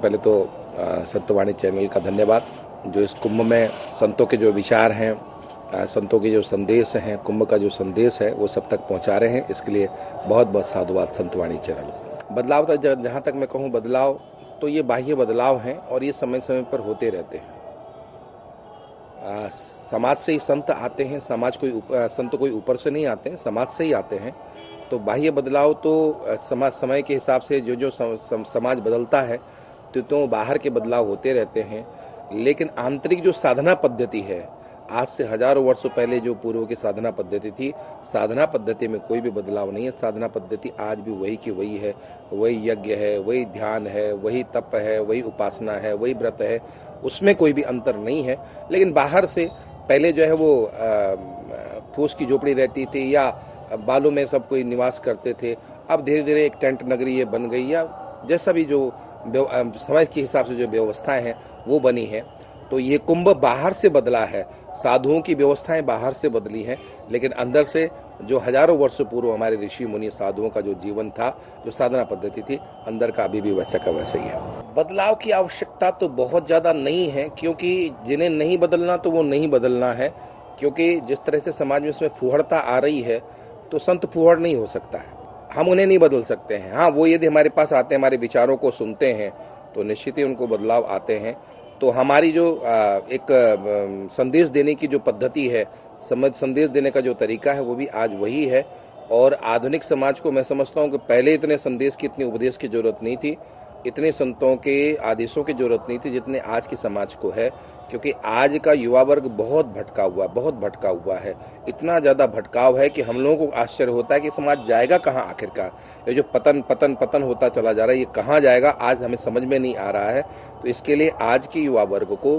पहले तो संतवाणी चैनल का धन्यवाद, जो इस कुंभ में संतों के जो विचार हैं, संतों के जो संदेश हैं, कुंभ का जो संदेश है वो सब तक पहुंचा रहे हैं। इसके लिए बहुत बहुत साधुवाद संतवाणी चैनल को। बदलाव तो जहाँ तक मैं कहूँ बदलाव तो ये बाह्य बदलाव हैं और ये समय समय पर होते रहते हैं। समाज से ही संत आते हैं, संत कोई ऊपर से नहीं आते हैं, समाज से ही आते हैं। तो बाह्य बदलाव तो समाज समय के हिसाब से जो समाज बदलता है तो बाहर के बदलाव होते रहते हैं। लेकिन आंतरिक जो साधना पद्धति है, आज से हजारों वर्षों पहले जो पूर्व की साधना पद्धति थी, साधना पद्धति में कोई भी बदलाव नहीं है। साधना पद्धति आज भी वही की वही है, वही यज्ञ है, वही ध्यान है, वही तप है, वही उपासना है, वही व्रत है, उसमें कोई भी अंतर नहीं है। लेकिन बाहर से पहले जो है वो फूस की झोपड़ी रहती थी या बालू में सब कोई निवास करते थे। अब धीरे धीरे एक टेंट नगरी ये बन गई, या जैसा भी जो समय के हिसाब से जो व्यवस्थाएं हैं वो बनी है। तो ये कुंभ बाहर से बदला है, साधुओं की व्यवस्थाएं बाहर से बदली हैं, लेकिन अंदर से जो हजारों वर्षों पूर्व हमारे ऋषि मुनि साधुओं का जो जीवन था, जो साधना पद्धति थी, अंदर का अभी भी वैसा का वैसा ही है। बदलाव की आवश्यकता तो बहुत ज़्यादा नहीं है, क्योंकि जिन्हें नहीं बदलना तो वो नहीं बदलना है। क्योंकि जिस तरह से समाज में इसमें फूहड़ता आ रही है, तो संत फूहड़ नहीं हो सकता है, हम उन्हें नहीं बदल सकते हैं। हाँ, वो यदि हमारे पास आते हैं, हमारे विचारों को सुनते हैं, तो निश्चित ही उनको बदलाव आते हैं। तो हमारी जो एक संदेश देने की जो पद्धति है, संदेश देने का जो तरीका है, वो भी आज वही है। और आधुनिक समाज को मैं समझता हूँ कि पहले इतने संदेश की, इतनी उपदेश की जरूरत नहीं थी, इतने संतों के आदेशों की जरूरत नहीं थी जितने आज की समाज को है। क्योंकि आज का युवा वर्ग बहुत भटका हुआ है। इतना ज़्यादा भटकाव है कि हम लोगों को आश्चर्य होता है कि समाज जाएगा कहाँ आखिरकार। ये जो पतन होता चला जा रहा है, ये कहाँ जाएगा आज हमें समझ में नहीं आ रहा है। तो इसके लिए आज के युवा वर्ग को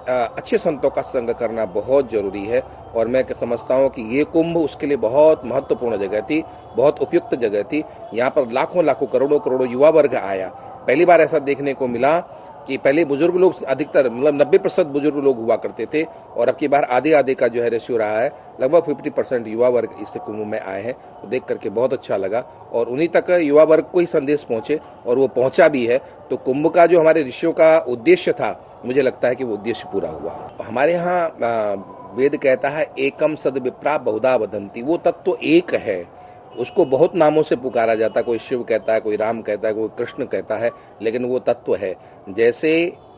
अच्छे संतों का संग करना बहुत जरूरी है। और मैं समझता हूँ कि ये कुंभ उसके लिए बहुत महत्वपूर्ण जगह थी, बहुत उपयुक्त जगह थी। यहाँ पर लाखों करोड़ों युवा वर्ग आया। पहली बार ऐसा देखने को मिला कि पहले बुजुर्ग लोग अधिकतर, मतलब 90% बुजुर्ग लोग हुआ करते थे, और अब की बार आधे का जो है रेशियो रहा है। लगभग 50% युवा वर्ग इस कुंभ में आए हैं। तो देख करके बहुत अच्छा लगा, और उन्हीं तक युवा वर्ग को ही संदेश पहुंचे, और वो पहुंचा भी है। तो कुंभ का जो हमारे ऋषियों का उद्देश्य था, मुझे लगता है कि वो उद्देश्य पूरा हुआ। हमारे यहाँ वेद कहता है एकम सद विप्रा बहुधा वदंती। वो तत्व एक है, उसको बहुत नामों से पुकारा जाता है। कोई शिव कहता है, कोई राम कहता है, कोई कृष्ण कहता है, लेकिन वो तत्व है। जैसे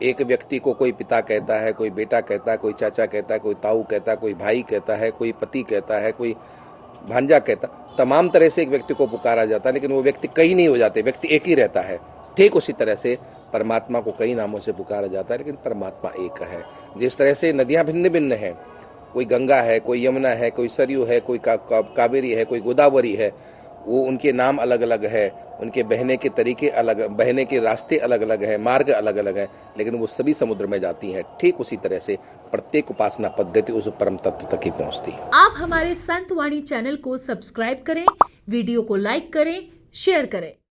एक व्यक्ति को कोई पिता कहता है, कोई बेटा कहता है, कोई चाचा कहता है, कोई ताऊ कहता है, कोई भाई कहता है, कोई पति कहता है, कोई भांजा कहता है, तमाम तरह से एक व्यक्ति को पुकारा जाता है, लेकिन वो व्यक्ति कई नहीं हो जाते, व्यक्ति एक ही रहता है। ठीक उसी तरह से परमात्मा को कई नामों से पुकारा जाता है, लेकिन परमात्मा एक है। जिस तरह से नदियां भिन्न भिन्न हैं, कोई गंगा है, कोई यमुना है, कोई सरयू है, कोई कावेरी है, कोई गोदावरी है, वो उनके नाम अलग अलग है, उनके बहने के तरीके अलग, बहने के रास्ते अलग अलग हैं, मार्ग अलग अलग हैं, लेकिन वो सभी समुद्र में जाती हैं। ठीक उसी तरह से प्रत्येक उपासना पद्धति उस परम तत्व तक ही पहुंचती है। आप हमारे संतवाणी चैनल को सब्सक्राइब करें, वीडियो को लाइक करें, शेयर करें।